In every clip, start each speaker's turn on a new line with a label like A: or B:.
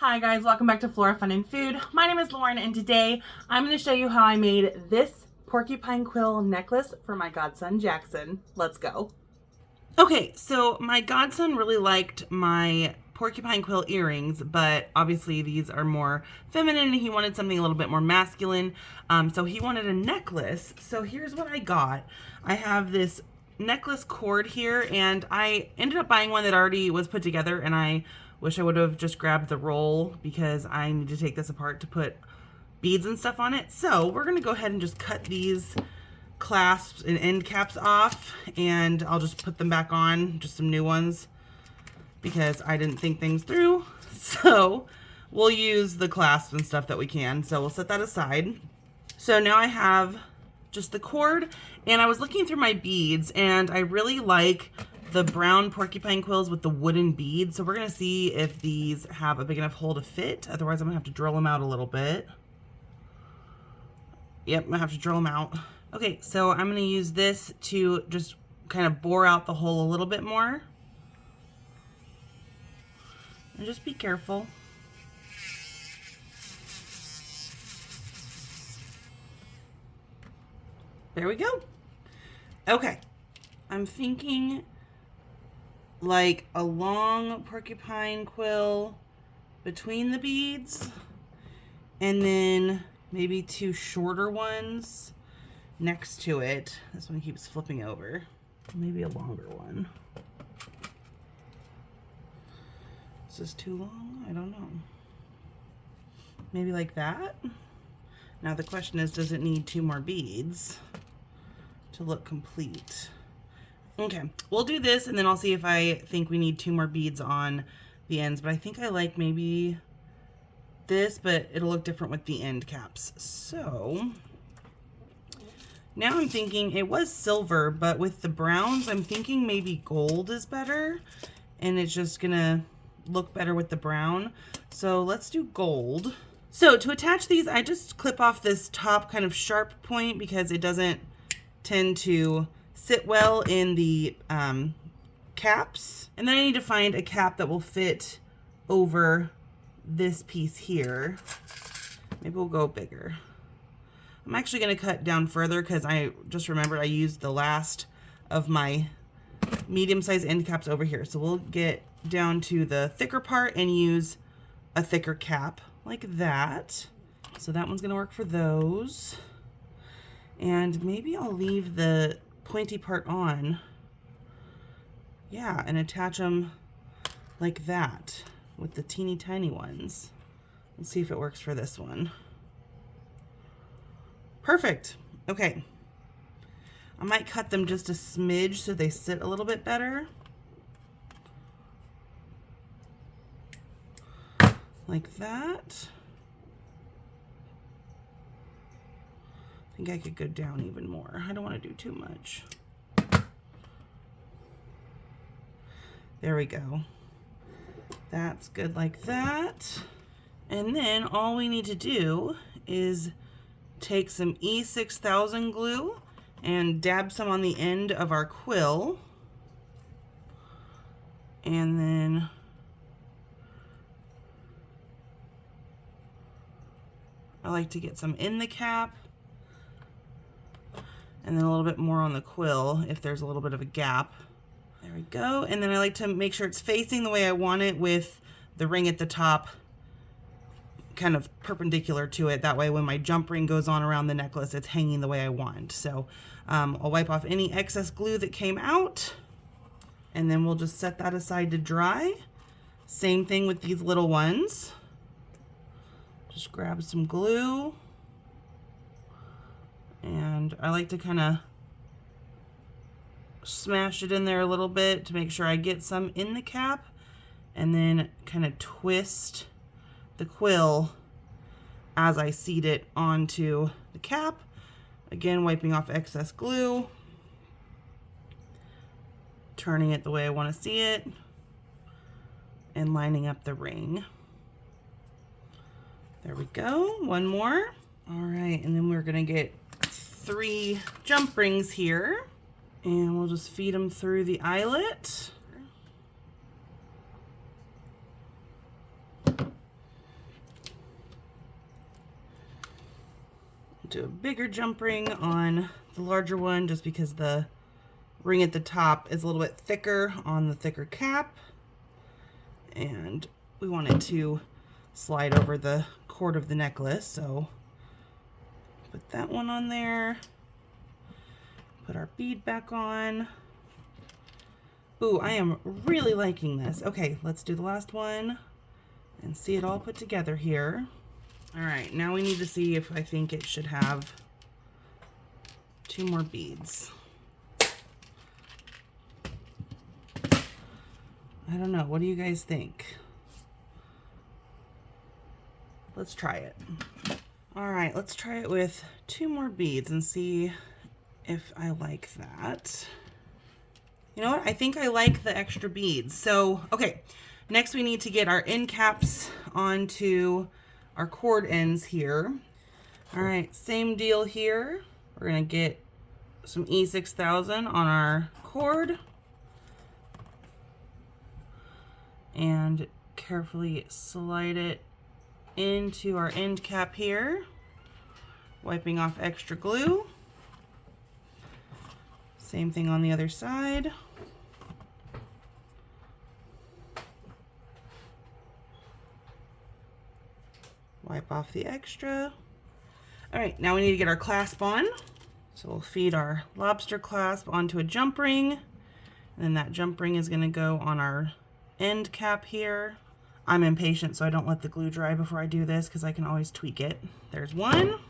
A: Hi guys, welcome back to Flora Fun and Food. My name is Lauren and today I'm going to show you how I made this porcupine quill necklace for my godson Jackson. Let's go. Okay, so my godson really liked my porcupine quill earrings, but obviously these are more feminine and he wanted something a little bit more masculine. So he wanted a necklace. So here's what I got. I have this necklace cord here and I ended up buying one that already was put together, and I wish I would have just grabbed the roll because I need to take this apart to put beads and stuff on it. So we're going to go ahead and just cut these clasps and end caps off, and I'll just put them back on, just some new ones, because I didn't think things through. So we'll use the clasps and stuff that we can. So we'll set that aside. So now I have just the cord, and I was looking through my beads and I really like the brown porcupine quills with the wooden beads. So we're going to see if these have a big enough hole to fit. Otherwise I'm going to have to drill them out a little bit. Yep, I'm going to have to drill them out. Okay, so I'm going to use this to just kind of bore out the hole a little bit more. And just be careful. There we go. Okay, I'm thinking like a long porcupine quill between the beads, and then maybe two shorter ones next to it. This one keeps flipping over. Maybe a longer one. Is this too long? I don't know. Maybe like that. Now the question is, does it need two more beads to look complete? Okay, we'll do this and then I'll see if I think we need two more beads on the ends, but I think I like maybe this, but it'll look different with the end caps. So now I'm thinking it was silver, but with the browns, I'm thinking maybe gold is better, and it's just gonna look better with the brown. So let's do gold. So to attach these, I just clip off this top kind of sharp point because it doesn't tend to sit well in the caps. And then I need to find a cap that will fit over this piece here. Maybe we'll go bigger. I'm actually going to cut down further because I just remembered I used the last of my medium-sized end caps over here. So we'll get down to the thicker part and use a thicker cap like that. So that one's going to work for those. And maybe I'll leave the pointy part on. Yeah, and attach them like that with the teeny tiny ones. Let's see if it works for this one. Perfect. Okay. I might cut them just a smidge so they sit a little bit better. Like that. I think I could go down even more. I don't want to do too much. There we go. That's good like that. And then all we need to do is take some E6000 glue and dab some on the end of our quill. And then I like to get some in the cap, and then a little bit more on the quill if there's a little bit of a gap. There we go. And then I like to make sure it's facing the way I want it with the ring at the top kind of perpendicular to it. That way when my jump ring goes on around the necklace, it's hanging the way I want. So I'll wipe off any excess glue that came out, and then we'll just set that aside to dry. Same thing with these little ones. Just grab some glue. And I like to kind of smash it in there a little bit to make sure I get some in the cap, and then kind of twist the quill as I seat it onto the cap. Again, wiping off excess glue, turning it the way I want to see it, and lining up the ring. There we go. One more. All right, and then we're gonna get 3 jump rings here, and we'll just feed them through the eyelet. Do a bigger jump ring on the larger one just because the ring at the top is a little bit thicker on the thicker cap. And we want it to slide over the cord of the necklace, so put that one on there. Put our bead back on. Ooh, I am really liking this. Okay, let's do the last one and see it all put together here. All right, now we need to see if I think it should have 2 more beads. I don't know. What do you guys think? Let's try it. All right, let's try it with 2 more beads and see if I like that. You know what? I think I like the extra beads. So, okay, next we need to get our end caps onto our cord ends here. All right, same deal here. We're gonna get some E6000 on our cord and carefully slide it into our end cap here, wiping off extra glue. Same thing on the other side. Wipe off the extra. All right, now we need to get our clasp on. So we'll feed our lobster clasp onto a jump ring, and then that jump ring is gonna go on our end cap here. I'm impatient, so I don't let the glue dry before I do this because I can always tweak it. There's one,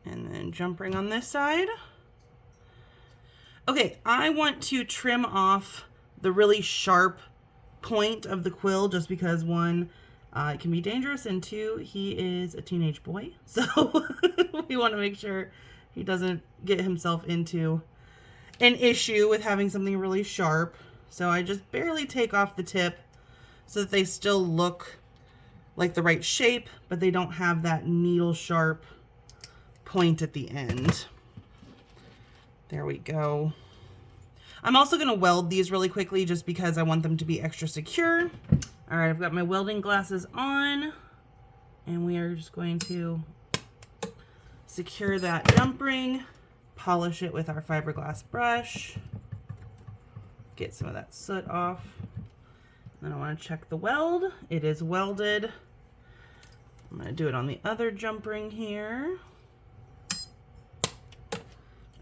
A: and then jump ring on this side. Okay, I want to trim off the really sharp point of the quill just because 1, it can be dangerous, and 2, he is a teenage boy. So we want to make sure he doesn't get himself into an issue with having something really sharp. So I just barely take off the tip so that they still look like the right shape, but they don't have that needle sharp point at the end. There we go. I'm also going to weld these really quickly just because I want them to be extra secure. All right, I've got my welding glasses on, and we are just going to secure that jump ring, polish it with our fiberglass brush, get some of that soot off. Then I want to check the weld. It is welded. I'm going to do it on the other jump ring here.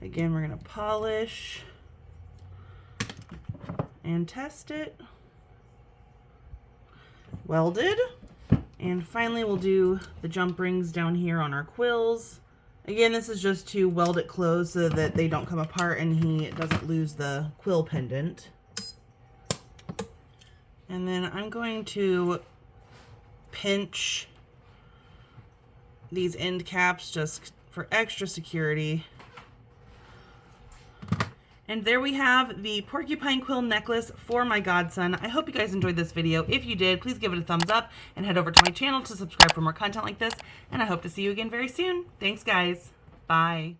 A: Again, we're going to polish and test it. Welded. And finally, we'll do the jump rings down here on our quills. Again, this is just to weld it closed so that they don't come apart and he doesn't lose the quill pendant. And then I'm going to pinch these end caps just for extra security. And there we have the Porcupine Quill necklace for my godson. I hope you guys enjoyed this video. If you did, please give it a thumbs up and head over to my channel to subscribe for more content like this. And I hope to see you again very soon. Thanks, guys. Bye.